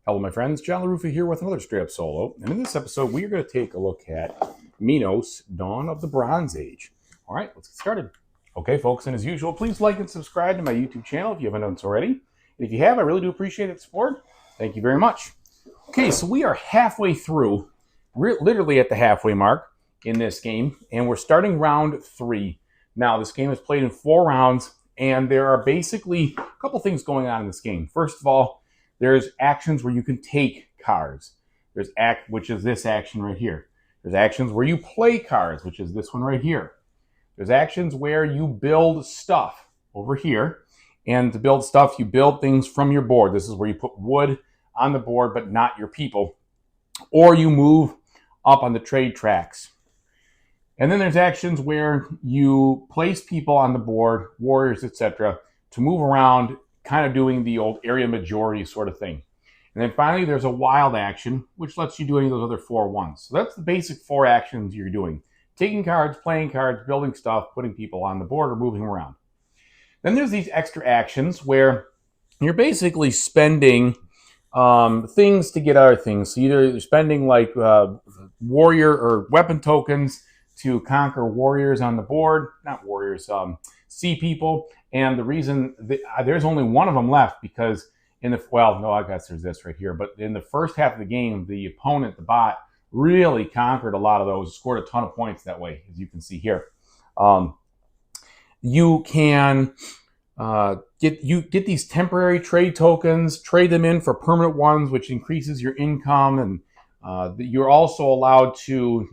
Hello, my friends. John LaRuffa here with another straight up solo. And in this episode, we are going to take a look at Minos, Dawn of the Bronze Age. All right, let's get started. Okay, folks, and as usual, please like and subscribe to my YouTube channel if you haven't done so already. And if you have, I really do appreciate its support. Thank you very much. Okay, so we are halfway through, literally at the halfway mark in this game, and we're starting round 3. Now, this game is played in 4 rounds, and there are basically a couple things going on in this game. First of all, there's actions where you can take cards. There's which is this action right here. There's actions where you play cards, which is this one right here. There's actions where you build stuff over here. And to build stuff, you build things from your board. This is where you put wood on the board, but not your people. Or you move up on the trade tracks. And then there's actions where you place people on the board, warriors, etc., to move around, kind of doing the old area majority sort of thing. And then finally, there's a wild action, which lets you do any of those other 4 ones. So that's the basic 4 actions you're doing. Taking cards, playing cards, building stuff, putting people on the board, or moving around. Then there's these extra actions where you're basically spending things to get other things. So either you're spending like warrior or weapon tokens to conquer warriors on the board, not warriors, sea people. And the reason there's only one of them left because I guess there's this right here. But in the first half of the game, the opponent, the bot, really conquered a lot of those, scored a ton of points that way, as you can see here. You can get these temporary trade tokens, trade them in for permanent ones, which increases your income, and you're also allowed to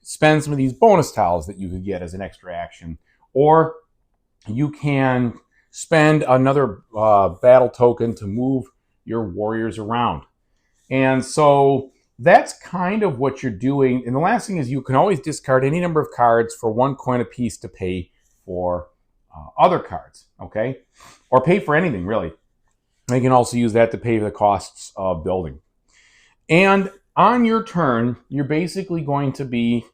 spend some of these bonus tiles that you could get as an extra action, or you can spend another battle token to move your warriors around. And so that's kind of what you're doing. And the last thing is you can always discard any number of cards for 1 coin apiece to pay for other cards, okay? Or pay for anything, really. You can also use that to pay for the costs of building. And on your turn, you're basically going to be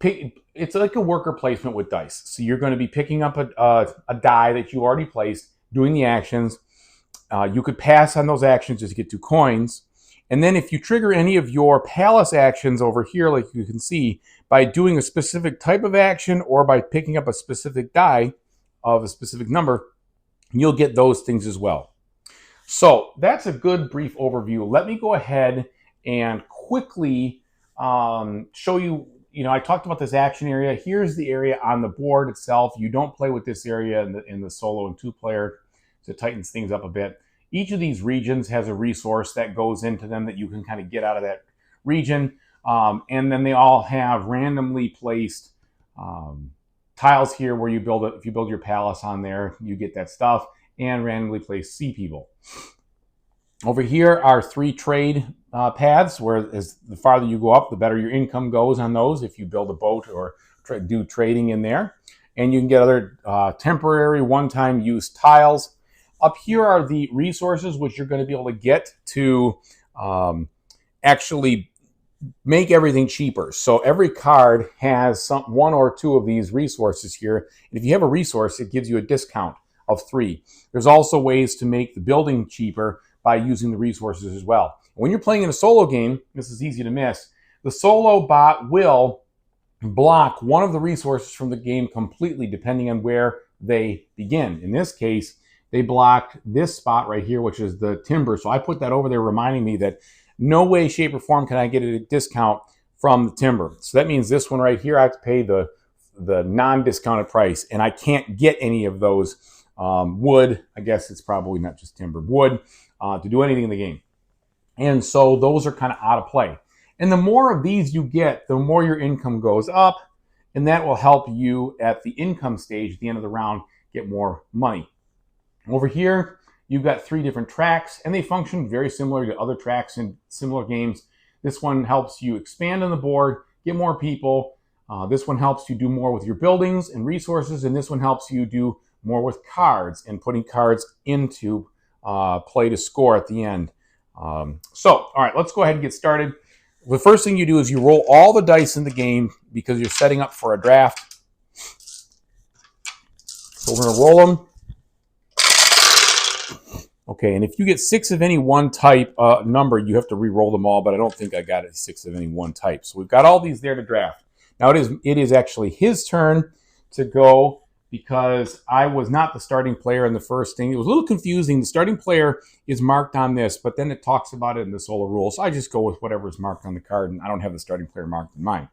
it's like a worker placement with dice. So you're going to be picking up a die that you already placed, doing the actions. You could pass on those actions just to get 2 coins. And then if you trigger any of your palace actions over here, like you can see, by doing a specific type of action or by picking up a specific die of a specific number, you'll get those things as well. So that's a good brief overview. Let me go ahead and quickly show you. I talked about this action area. Here's the area on the board itself. You don't play with this area in the solo and 2-player, so it tightens things up a bit. Each of these regions has a resource that goes into them that you can kind of get out of that region. And then they all have randomly placed tiles here where you build it. If you build your palace on there, you get that stuff, and randomly placed sea people. Over here are 3 trade paths, where as the farther you go up, the better your income goes on those if you build a boat or do trading in there. And you can get other temporary one-time use tiles. Up here are the resources which you're going to be able to get to actually make everything cheaper. So every card has 1 or 2 of these resources here. And if you have a resource, it gives you a discount of 3. There's also ways to make the building cheaper by using the resources as well. When you're playing in a solo game, this is easy to miss, the solo bot will block one of the resources from the game completely depending on where they begin. In this case, they blocked this spot right here, which is the timber. So I put that over there reminding me that no way, shape, or form can I get a discount from the timber. So that means this one right here, I have to pay the non-discounted price, and I can't get any of those wood. I guess it's probably not just timber, wood, to do anything in the game. And so those are kind of out of play. And the more of these you get, the more your income goes up, and that will help you at the income stage at the end of the round get more money. Over here, you've got 3 different tracks, and they function very similar to other tracks in similar games. This one helps you expand on the board, get more people. This one helps you do more with your buildings and resources, and this one helps you do more with cards and putting cards into play to score at the end. All right, let's go ahead and get started. The first thing you do is you roll all the dice in the game because you're setting up for a draft. So we're going to roll them. Okay, and if you get 6 of any one type number, you have to re-roll them all, but I don't think I got it 6 of any one type. So we've got all these there to draft. Now it is actually his turn to go because I was not the starting player in the first thing. It was a little confusing. The starting player is marked on this, but then it talks about it in the solo rule. So I just go with whatever is marked on the card, and I don't have the starting player marked in mine.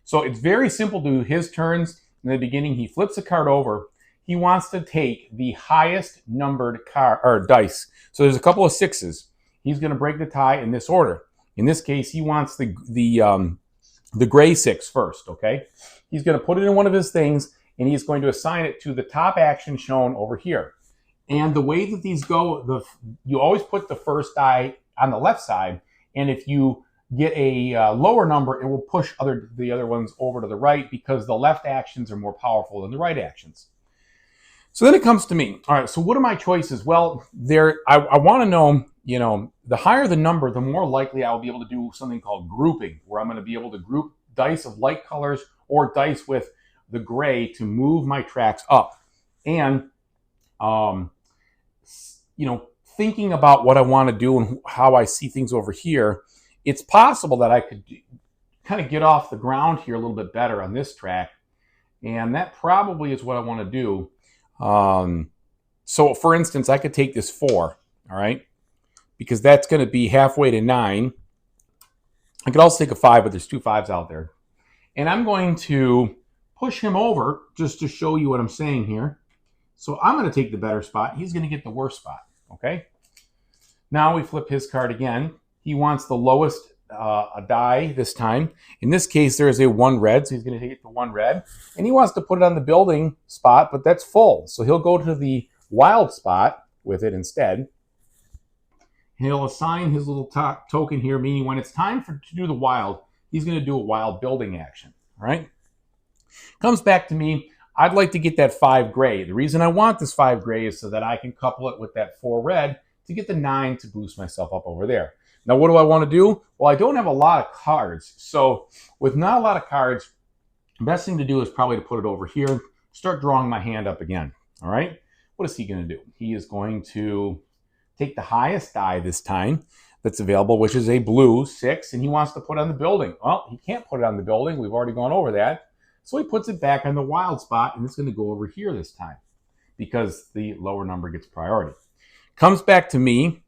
So it's very simple to do his turns. In the beginning, he flips a card over. He wants to take the highest numbered card or dice. So there's a couple of 6s. He's going to break the tie in this order. In this case, he wants the gray 6 first. Okay, he's going to put it in one of his things, and he's going to assign it to the top action shown over here. And the way that these go, you always put the first die on the left side, and if you get a lower number, it will push the other ones over to the right because the left actions are more powerful than the right actions. So then it comes to me. All right, so what are my choices? Well, I want to know, the higher the number, the more likely I will be able to do something called grouping, where I'm going to be able to group dice of light colors or dice with the gray to move my tracks up. And, thinking about what I want to do and how I see things over here, it's possible that I could kind of get off the ground here a little bit better on this track. And that probably is what I want to do. So for instance, I could take this 4, all right, because that's going to be halfway to 9. I could also take a 5, but there's 2 5s out there. And I'm going to push him over just to show you what I'm saying here. So I'm going to take the better spot. He's going to get the worst spot, okay? Now we flip his card again. He wants the lowest a die this time. In this case, there is a 1 red, so he's going to take the 1 red. And he wants to put it on the building spot, but that's full. So he'll go to the wild spot with it instead. He'll assign his little token here, meaning when it's time to do the wild, he's going to do a wild building action. All right? Comes back to me. I'd like to get that 5 gray. The reason I want this 5 gray is so that I can couple it with that 4 red to get the 9 to boost myself up over there. Now, what do I want to do? Well, I don't have a lot of cards. So with not a lot of cards, the best thing to do is probably to put it over here, start drawing my hand up again. All right? What is he going to do? He is going to take the highest die this time that's available, which is a blue 6, and he wants to put it on the building. Well, he can't put it on the building. We've already gone over that. So he puts it back on the wild spot, and it's going to go over here this time because the lower number gets priority. Comes back to me.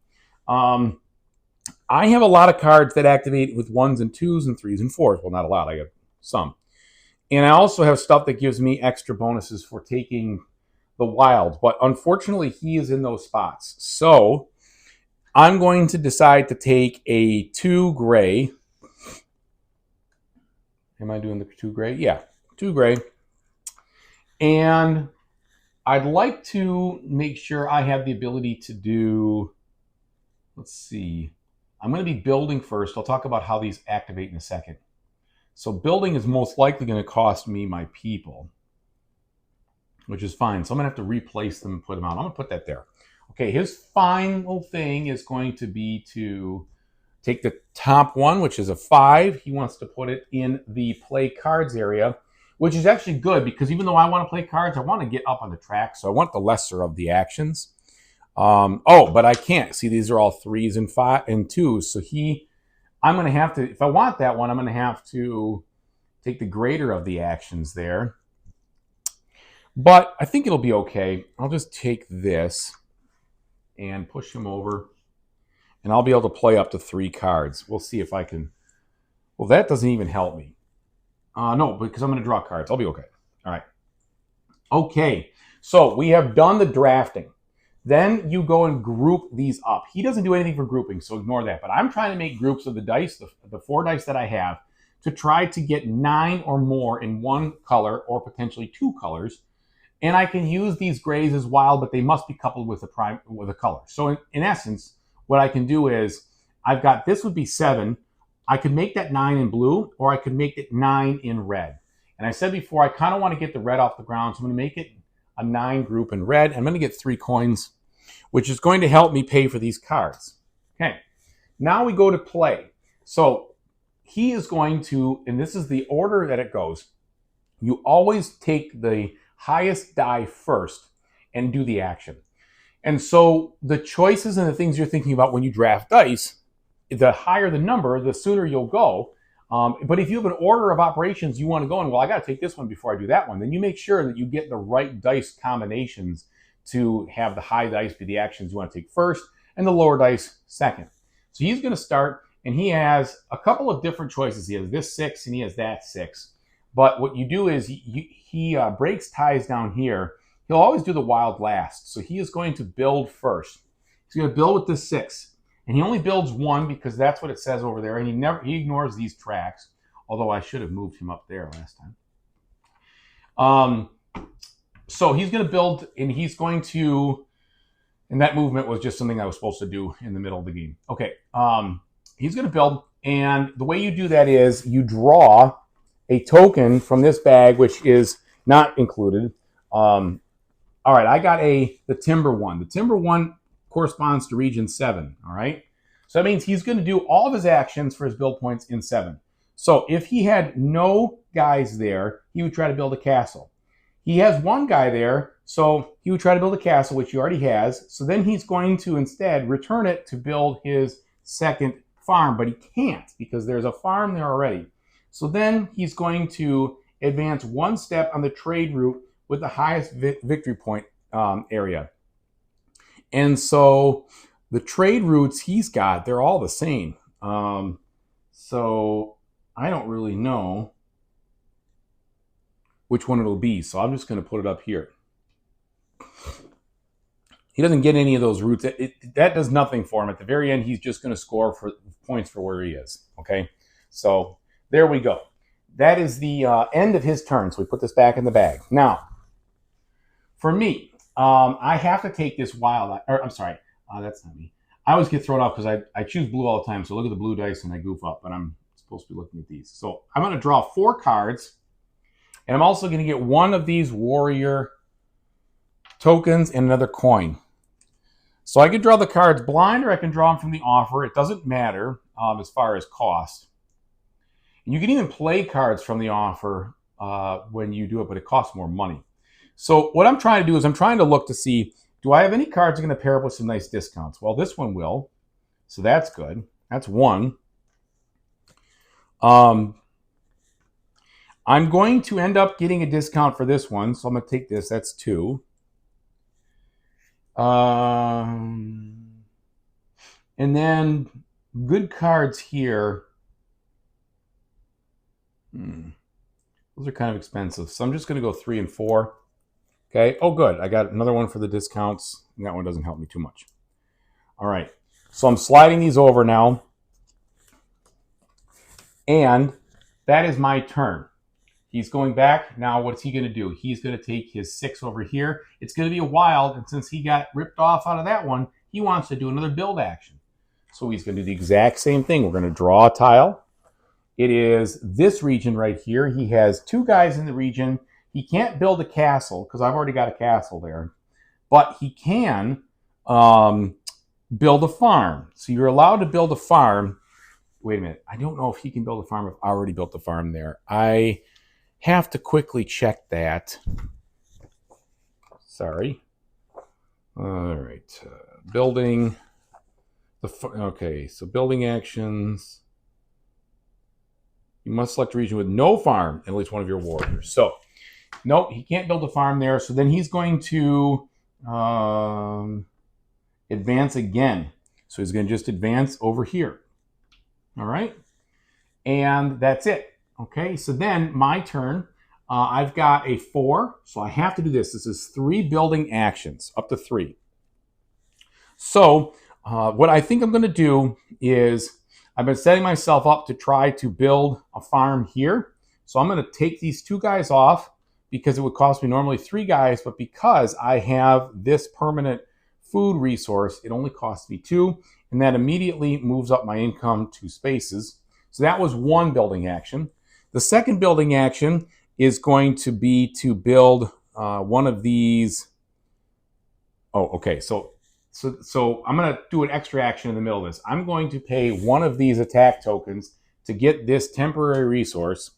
I have a lot of cards that activate with 1s and 2s and 3s and 4s. Well, not a lot. I have some. And I also have stuff that gives me extra bonuses for taking the wild. But unfortunately, he is in those spots. So I'm going to decide to take a 2 gray. Am I doing the 2 gray? Yeah, 2 gray. And I'd like to make sure I have the ability to do, let's see. I'm going to be building first. I'll talk about how these activate in a second. So building is most likely going to cost me my people, which is fine. So I'm going to have to replace them and put them out. I'm going to put that there. Okay, his final thing is going to be to take the top one, which is a 5. He wants to put it in the play cards area, which is actually good because even though I want to play cards, I want to get up on the track. So I want the lesser of the actions. But I can't. See, these are all 3s and 5 and 2s. So I'm going to have to, if I want that one, I'm going to have to take the greater of the actions there. But I think it'll be okay. I'll just take this and push him over. And I'll be able to play up to 3 cards. We'll see if I can. Well, that doesn't even help me. No, because I'm going to draw cards. I'll be okay. All right. Okay. So we have done the drafting. Then you go and group these up. He doesn't do anything for grouping, so ignore that. But I'm trying to make groups of the dice, the 4 dice that I have, to try to get 9 or more in 1 color or potentially 2 colors. And I can use these grays as wild, but they must be coupled with a color. So in essence, what I can do is I've got, this would be 7. I could make that 9 in blue, or I could make it 9 in red. And I said before, I kind of want to get the red off the ground, so I'm going to make it a 9 group in red. I'm going to get 3 coins, which is going to help me pay for these cards. Okay, now we go to play. So he is going to, and this is the order that it goes, you always take the highest die first and do the action. And so the choices and the things you're thinking about when you draft dice, the higher the number, the sooner you'll go. But if you have an order of operations you want to go in, well, I got to take this one before I do that one, then you make sure that you get the right dice combinations to have the high dice be the actions you want to take first and the lower dice second. So he's going to start, and he has a couple of different choices. He has this 6 and he has that 6. But what you do is he breaks ties down here. He'll always do the wild last. So he is going to build first. He's going to build with this 6. And he only builds 1 because that's what it says over there. And he ignores these tracks. Although I should have moved him up there last time. So he's going to build, and he's going to, and that movement was just something I was supposed to do in the middle of the game. Okay. He's going to build, and the way you do that is you draw a token from this bag, which is not included. All right, I got the timber one. The timber one corresponds to region 7, all right? So that means he's going to do all of his actions for his build points in 7. So if he had no guys there, he would try to build a castle. He has one guy there, so he would try to build a castle, which he already has. So then he's going to instead return it to build his second farm, but he can't because there's a farm there already. So then he's going to advance 1 step on the trade route with the highest victory point area. And so the trade routes he's got, they're all the same. So I don't really know which one it'll be. So I'm just going to put it up here. He doesn't get any of those routes. That does nothing for him. At the very end, he's just going to score for points for where he is. Okay, so there we go. That is the end of his turn. So we put this back in the bag. Now, for me, I have to take this wild. Or I'm sorry, that's not me. I always get thrown off because I choose blue all the time. So look at the blue dice and I goof up. But I'm supposed to be looking at these. So I'm going to draw 4 cards. And I'm also going to get one of these warrior tokens and another coin. So I can draw the cards blind or I can draw them from the offer. It doesn't matter as far as cost. And you can even play cards from the offer when you do it, but it costs more money. So what I'm trying to do is I'm trying to look to see, do I have any cards that are going to pair up with some nice discounts? Well, this one will. So that's good. That's 1. I'm going to end up getting a discount for this one. So I'm going to take this. That's 2. And then good cards here. Those are kind of expensive. So I'm just going to go 3 and 4. Okay. Oh, good. I got another one for the discounts. And that one doesn't help me too much. All right. So I'm sliding these over now. And that is my turn. He's going back. Now, what's he going to do? He's going to take his 6 over here. It's going to be a wild. And since he got ripped off out of that one, he wants to do another build action. So he's going to do the exact same thing. We're going to draw a tile. It is this region right here. He has 2 guys in the region. He can't build a castle because I've already got a castle there. But he can build a farm. So you're allowed to build a farm. Wait a minute. I don't know if he can build a farm if I already built a farm there. I have to quickly check that. Sorry. All right. Building. Okay, so building actions. You must select a region with no farm in at least one of your warriors. So, nope, he can't build a farm there. So then he's going to advance again. So he's going to just advance over here. All right. And that's it. Okay, so then my turn. I've got a 4, so I have to do this. This is 3 building actions, up to 3. So what I think I'm going to do is I've been setting myself up to try to build a farm here. So I'm going to take these 2 guys off because it would cost me normally 3 guys, but because I have this permanent food resource, it only costs me 2, and that immediately moves up my income 2 spaces. So that was 1 building action. The second building action is going to be to build one of these. Oh, okay. So I'm going to do an extra action in the middle of this. I'm going to pay 1 of these attack tokens to get this temporary resource.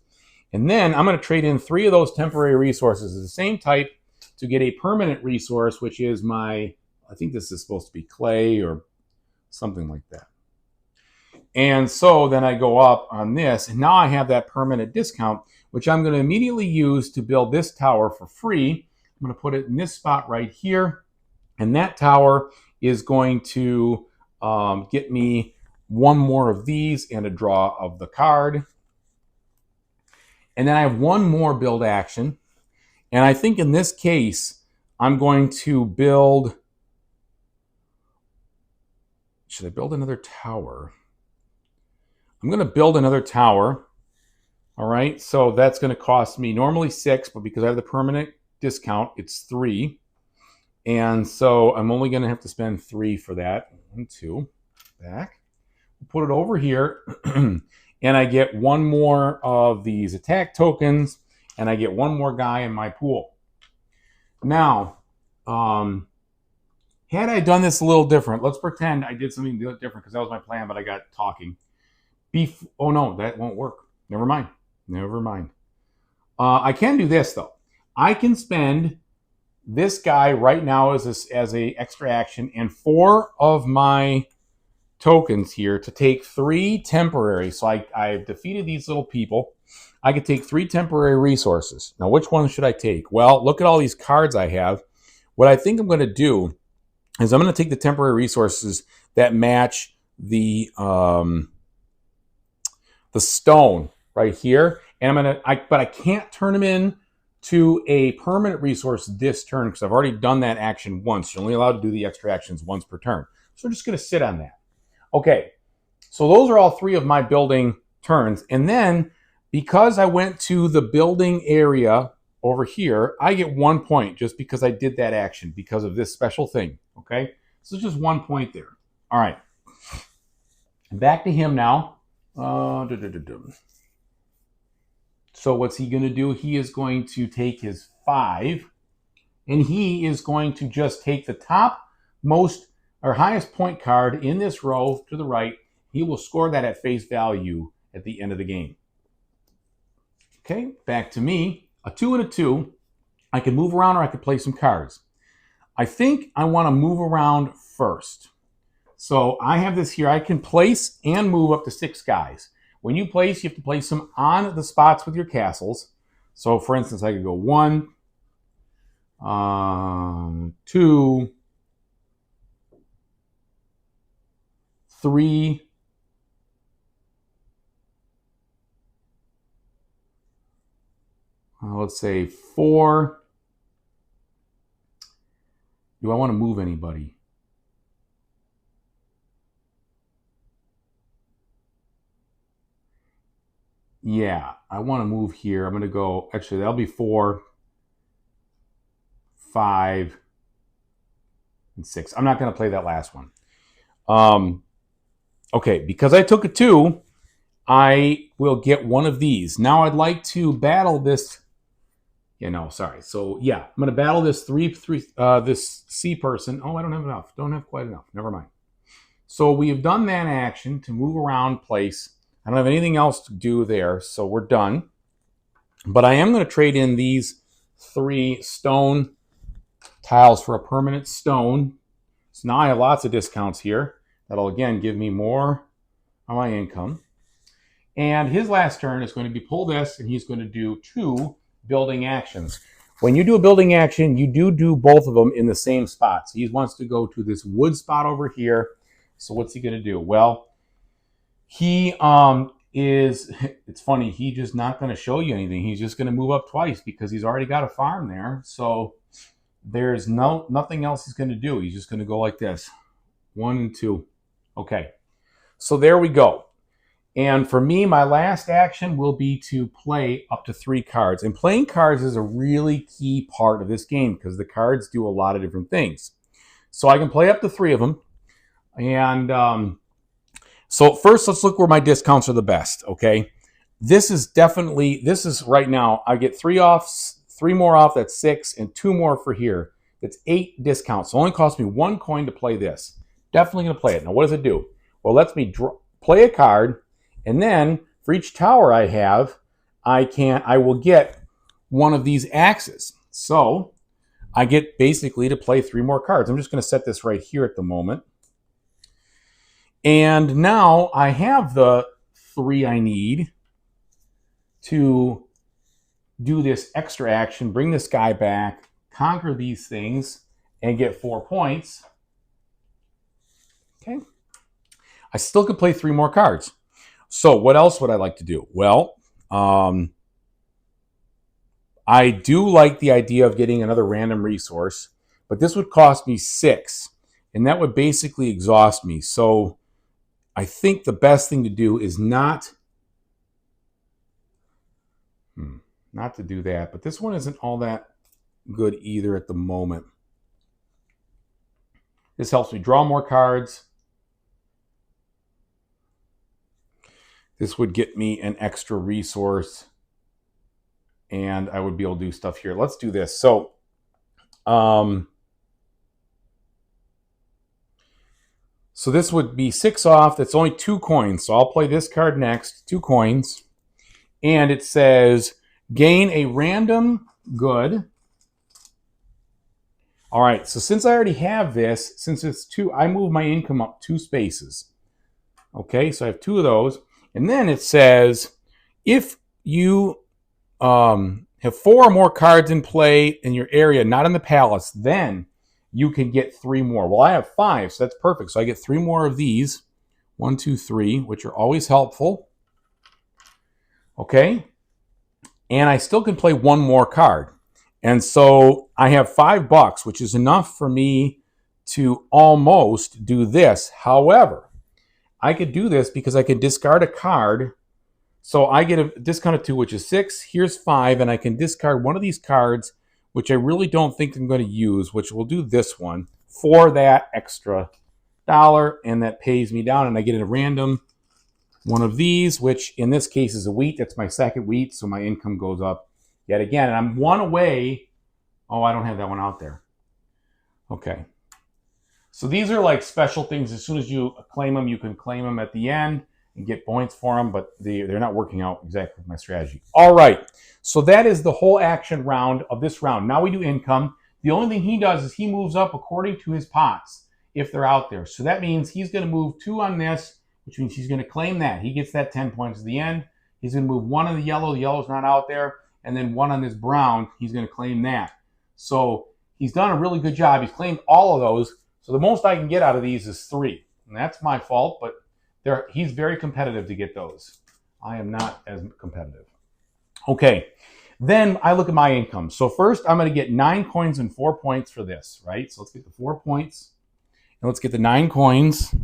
And then I'm going to trade in 3 of those temporary resources of the same type to get a permanent resource, which is my I think this is supposed to be clay or something like that. And so then I go up on this, and now I have that permanent discount, which I'm going to immediately use to build this tower for free. I'm going to put it in this spot right here, and that tower is going to get me one more of these and a draw of the card. And then I have one more build action. And I think in this case, I'm going to build... Should I build another tower? I'm going to build another tower. All right, so that's going to cost me normally 6, but because I have the permanent discount, it's 3. And so I'm only going to have to spend 3 for that. 1, 2, back. Put it over here, and I get one more of these attack tokens, and I get one more guy in my pool. Now, had I done this a little different, let's pretend I did something different because that was my plan, but I got talking. Oh no, that won't work. Never mind. Never mind. I can do this though. I can spend this guy right now as a extra action and 4 of my tokens here to take 3 temporary. So I've defeated these little people. I could take 3 temporary resources. Now, which one should I take? Well, look at all these cards I have. What I think I'm going to do is I'm going to take the temporary resources that match the stone right here, and but I can't turn them in to a permanent resource this turn because I've already done that action once. You're only allowed to do the extra actions once per turn. So we're just going to sit on that. Okay, so those are all 3 of my building turns. And then because I went to the building area over here, I get 1 point just because I did that action because of this special thing. Okay, so it's just 1 point there. All right, back to him now. So what's he going to do? He is going to take his 5, and he is going to just take the top most or highest point card in this row to the right. He will score that at face value at the end of the game. Okay, back to me. A 2 and a 2. I can move around or I could play some cards. I think I want to move around first. So I have this here. I can place and move up to 6 guys. When you place, you have to place them on the spots with your castles. So for instance, I could go 1, 2, 3, let's say 4. Do I want to move anybody? Yeah, I want to move here. I'm going to go, actually, that'll be 4, 5, and 6. I'm not going to play that last one. Okay, because I took a 2, I will get one of these. Now I'd like to battle this. Sorry. So yeah, I'm going to battle this this C person. Oh, I don't have enough. Don't have quite enough. Never mind. So we have done that action to move around place. I don't have anything else to do there, so we're done. But I am going to trade in these 3 stone tiles for a permanent stone. So now I have lots of discounts here. That'll, again, give me more on my income. And his last turn is going to be pull this, and he's going to do 2 building actions. When you do a building action, you do both of them in the same spot. So he wants to go to this wood spot over here. So what's he going to do? Well, he it's funny, he's just not going to show you anything. He's just going to move up twice because he's already got a farm there. So there's nothing else he's going to do. He's just going to go like this. 1 and 2. Okay. So there we go. And for me, my last action will be to play up to 3 cards. And playing cards is a really key part of this game because the cards do a lot of different things. So I can play up to 3 of them. And so first, let's look where my discounts are the best, okay? This is right now, I get 3 more off, that's 6, and 2 more for here. That's 8 discounts. So it only costs me 1 coin to play this. Definitely going to play it. Now, what does it do? Well, it lets me play a card, and then for each tower I have, I will get one of these axes. So I get basically to play 3 more cards. I'm just going to set this right here at the moment. And now I have the 3 I need to do this extra action, bring this guy back, conquer these things, and get 4 points. Okay. I still could play 3 more cards. So what else would I like to do? Well, I do like the idea of getting another random resource, but this would cost me 6, and that would basically exhaust me. So I think the best thing to do is not to do that, but this one isn't all that good either at the moment. This helps me draw more cards. This would get me an extra resource, and I would be able to do stuff here. Let's do this. So, so this would be 6 off. That's only 2 coins. So I'll play this card next. 2 coins. And it says, gain a random good. All right. So since I already have this, since it's 2, I move my income up 2 spaces. Okay. So I have 2 of those. And then it says, if you have 4 or more cards in play in your area, not in the palace, then you can get 3 more. Well, I have 5, so that's perfect. So I get 3 more of these. 1, 2, 3, which are always helpful. Okay. And I still can play 1 more card. And so I have $5, which is enough for me to almost do this. However, I could do this because I could discard a card. So I get a discount of 2, which is 6. Here's 5, and I can discard one of these cards, which I really don't think I'm going to use, which will do this one for that extra $1, and that pays me down, and I get a random one of these, which in this case is a wheat. That's my second wheat, so my income goes up yet again. And I'm 1 away. Oh, I don't have that one out there. Okay. So these are like special things. As soon as you claim them, you can claim them at the end and get points for them, but they're not working out exactly with my strategy. All right. So that is the whole action round of this round. Now we do income. The only thing he does is he moves up according to his pots if they're out there. So that means he's going to move 2 on this, which means he's going to claim that. He gets that 10 points at the end. He's going to move 1 on the yellow. The yellow's not out there. And then 1 on this brown. He's going to claim that. So he's done a really good job. He's claimed all of those. So the most I can get out of these is 3. And that's my fault, but he's very competitive to get those. I am not as competitive. Okay, then I look at my income. So first I'm going to get 9 coins and 4 points for this, right? So let's get the 4 points. And let's get the 9 coins.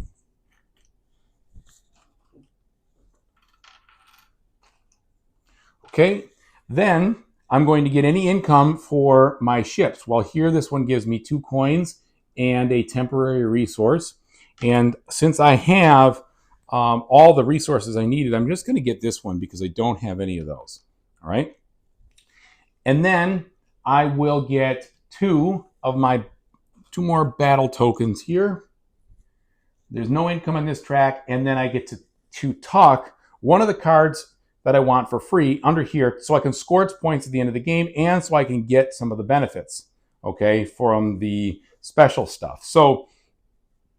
Okay, then I'm going to get any income for my ships. Well, here this one gives me 2 coins and a temporary resource. And since I have all the resources I needed, I'm just going to get this one because I don't have any of those. All right. And then I will get 2 more battle tokens here. There's no income on this track. And then I get to tuck one of the cards that I want for free under here so I can score its points at the end of the game and so I can get some of the benefits, okay, from the special stuff. So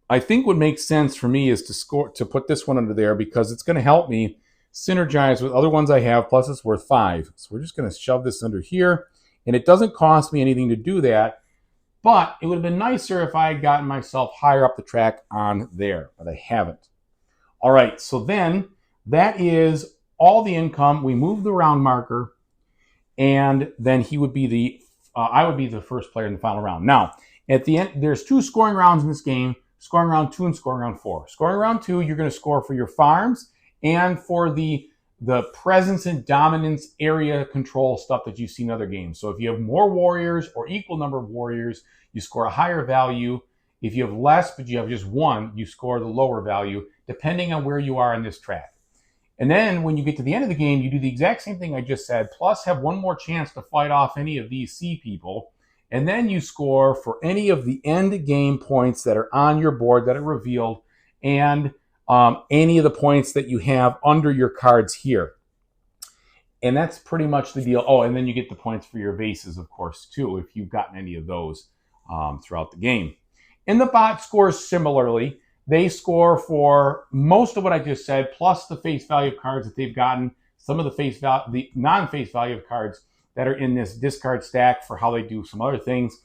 I think what makes sense for me is to put this one under there because it's going to help me synergize with other ones I have, plus it's worth 5. So we're just going to shove this under here, and it doesn't cost me anything to do that, but it would have been nicer if I had gotten myself higher up the track on there, but I haven't. All right, so then that is all the income. We move the round marker, and then he would be I would be the first player in the final round. Now, at the end, there's 2 scoring rounds in this game, scoring round 2 and scoring round 4. Scoring round 2, you're going to score for your farms and for the presence and dominance area control stuff that you see in other games. So if you have more warriors or equal number of warriors, you score a higher value. If you have less, but you have just 1, you score the lower value, depending on where you are in this track. And then when you get to the end of the game, you do the exact same thing I just said, plus have 1 more chance to fight off any of these sea people. And then you score for any of the end game points that are on your board that are revealed and any of the points that you have under your cards here. And that's pretty much the deal. Oh, and then you get the points for your vases, of course, too, if you've gotten any of those throughout the game. And the bot scores similarly. They score for most of what I just said, plus the face value of cards that they've gotten, some of the face value, the non-face value of cards that are in this discard stack for how they do some other things.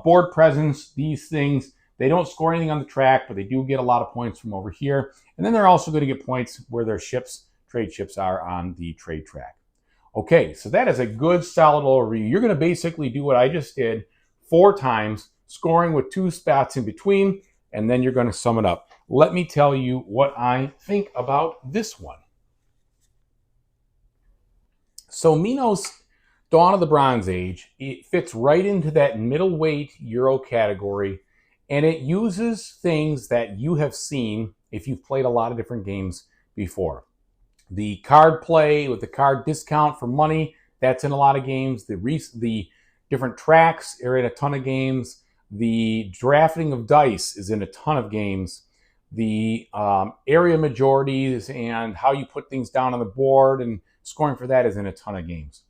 Board presence, these things, they don't score anything on the track, but they do get a lot of points from over here. And then they're also going to get points where their ships, trade ships, are on the trade track. Okay, so that is a good solid overview. You're going to basically do what I just did 4 times, scoring with 2 spots in between, and then you're going to sum it up. Let me tell you what I think about this one. So Minos, Dawn of the Bronze Age, it fits right into that middleweight Euro category, and it uses things that you have seen if you've played a lot of different games before. The card play with the card discount for money, that's in a lot of games. The different tracks are in a ton of games. The drafting of dice is in a ton of games. The area majorities and how you put things down on the board and scoring for that is in a ton of games.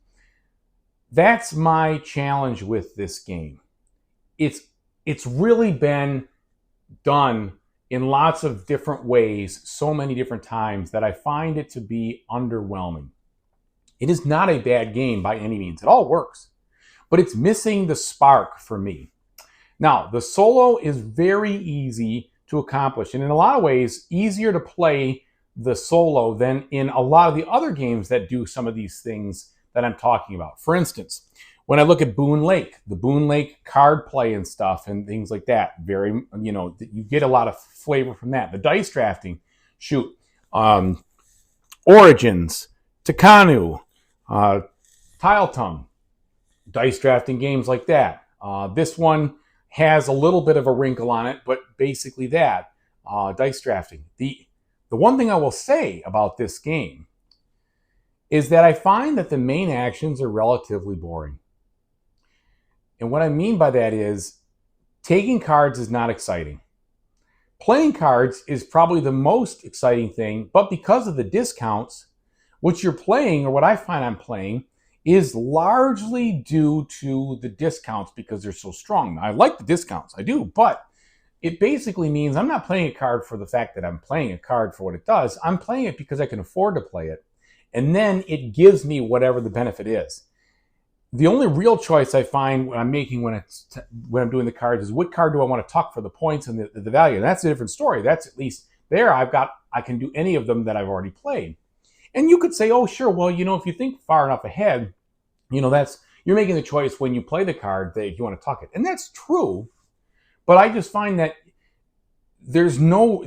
That's my challenge with this game. It's really been done in lots of different ways, so many different times, that I find it to be underwhelming. It is not a bad game by any means. It all works, but it's missing the spark for me. Now, the solo is very easy to accomplish, and in a lot of ways, easier to play the solo than in a lot of the other games that do some of these things that I'm talking about. For instance, when I look at Boone Lake, the Boone Lake card play and stuff and things like that, you get a lot of flavor from that. The dice drafting, Origins, Takanu, Tile Tongue, dice drafting games like that. This one has a little bit of a wrinkle on it, but basically that, dice drafting. The one thing I will say about this game is that I find that the main actions are relatively boring. And what I mean by that is taking cards is not exciting. Playing cards is probably the most exciting thing, but because of the discounts, what you're playing, or what I find I'm playing, is largely due to the discounts because they're so strong. I like the discounts, I do, but it basically means I'm not playing a card for the fact that I'm playing a card for what it does. I'm playing it because I can afford to play it, and then it gives me whatever the benefit is. The only real choice I find when I'm making when I'm doing the cards is what card do I want to tuck for the points and the value. And that's a different story. That's at least there I can do any of them that I've already played. And you could say, oh sure, well, if you think far enough ahead, you're making the choice when you play the card that you want to tuck it. And that's true, but I just find that there's no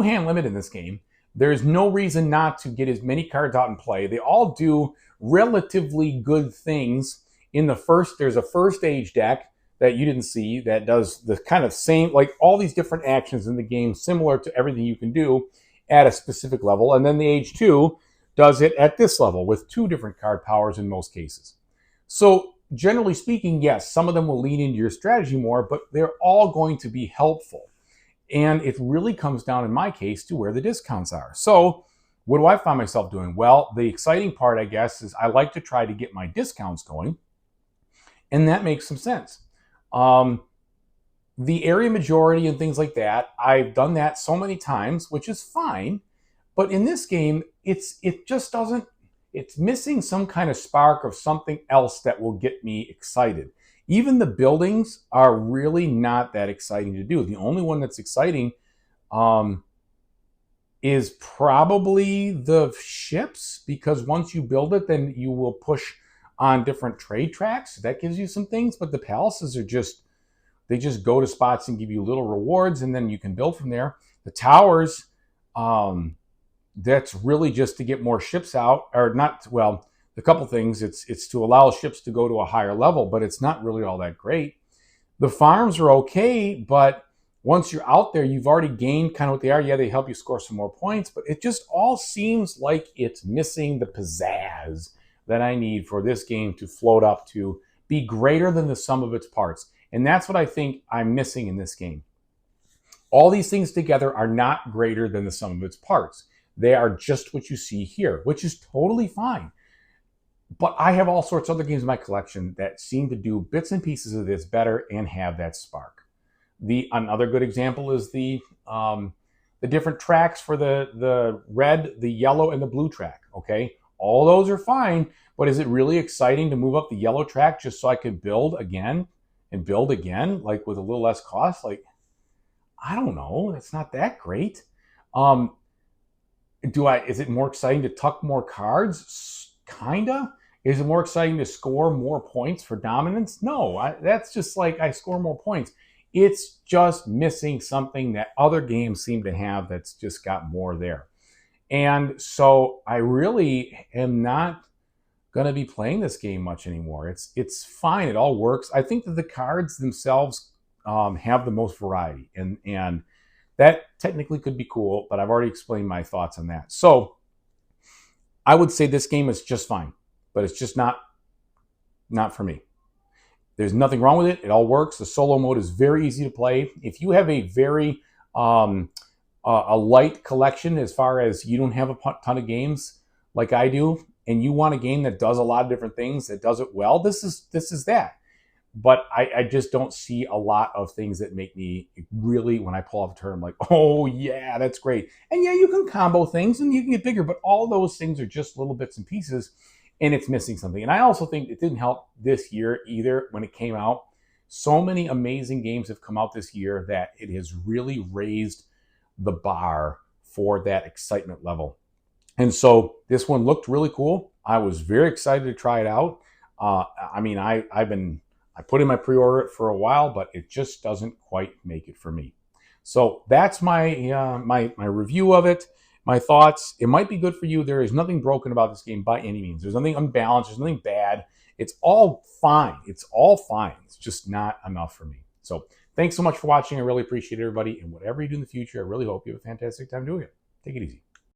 hand limit in this game. There's no reason not to get as many cards out and play. They all do relatively good things. There's a first age deck that you didn't see that does the kind of same, like all these different actions in the game, similar to everything you can do at a specific level. And then the age 2 does it at this level with 2 different card powers in most cases. So generally speaking, yes, some of them will lean into your strategy more, but they're all going to be helpful. And it really comes down, in my case, to where the discounts are. So what do I find myself doing? Well, the exciting part, I guess, is I like to try to get my discounts going. And that makes some sense. The area majority and things like that, I've done that so many times, which is fine. But in this game, it's missing some kind of spark of something else that will get me excited. Even the buildings are really not that exciting to do. The only one that's exciting is probably the ships, because once you build it, then you will push on different trade tracks. That gives you some things, but the palaces they just go to spots and give you little rewards, and then you can build from there. The towers, that's really just to get more ships out, or not, well, a couple things. It's to allow ships to go to a higher level, but it's not really all that great. The farms are okay, but once you're out there, you've already gained kind of what they are. Yeah, they help you score some more points, but it just all seems like it's missing the pizzazz that I need for this game to float up to be greater than the sum of its parts. And that's what I think I'm missing in this game. All these things together are not greater than the sum of its parts. They are just what you see here, which is totally fine. But I have all sorts of other games in my collection that seem to do bits and pieces of this better and have that spark. Another good example is the different tracks for the red, the yellow, and the blue track. Okay, all those are fine, but is it really exciting to move up the yellow track just so I can build again and build again, like with a little less cost? Like, I don't know. It's not that great. Um, is it more exciting to tuck more cards? Kinda. Is it more exciting to score more points for dominance? No, that's just like I score more points. It's just missing something that other games seem to have that's just got more there. And so I really am not going to be playing this game much anymore. It's fine. It all works. I think that the cards themselves have the most variety, and that technically could be cool, but I've already explained my thoughts on that. So I would say this game is just fine, but it's just not for me. There's nothing wrong with it. It all works. The solo mode is very easy to play. If you have a very a light collection, as far as you don't have a ton of games like I do, and you want a game that does a lot of different things, that does it well, this is that. But I just don't see a lot of things that make me really, when I pull off a turn, I'm like, oh yeah, that's great. And yeah, you can combo things and you can get bigger, but all those things are just little bits and pieces, and it's missing something. And I also think it didn't help this year either when it came out. So many amazing games have come out this year that it has really raised the bar for that excitement level. And so this one looked really cool. I was very excited to try it out. I mean, I put in my pre-order for a while, but it just doesn't quite make it for me. So that's my review of it. My thoughts. It might be good for you. There is nothing broken about this game by any means. There's nothing unbalanced. There's nothing bad. It's all fine. It's all fine. It's just not enough for me. So thanks so much for watching. I really appreciate it, everybody. And whatever you do in the future, I really hope you have a fantastic time doing it. Take it easy.